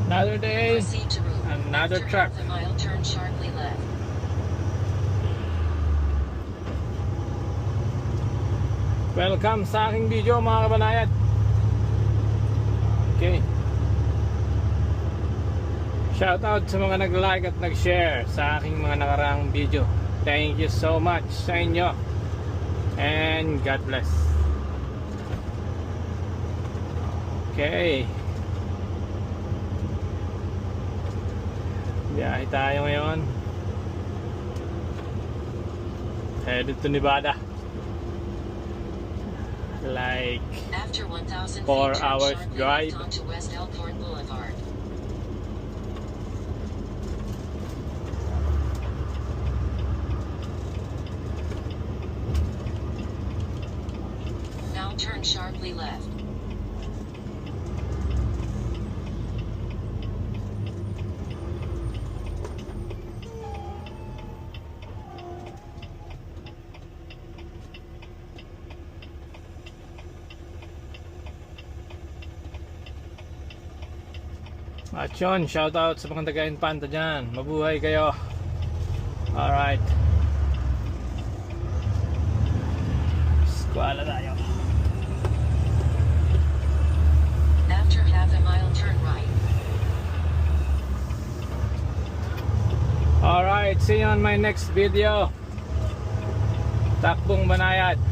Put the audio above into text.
Another day, Proceed to route. another After truck. half a mile, turn sharply left. Welcome sa aking video mga kabanayad. Okay. Shout out sa mga nag-like at nag-share sa aking mga nakaraang video. Thank you so much sa inyo. And God bless. Okay. Biyahe tayo ngayon. Headed to Nevada. Like After 1,000 feet, 4 turn hours sharply drive. left onto West Elkhorn Boulevard. Now turn sharply left. At yun, shoutout sa mga taga-Infanta dyan. Mabuhay kayo. Alright. Squala tayo. After half a mile, turn right. Alright, see you on my next video. Takbong Banayad.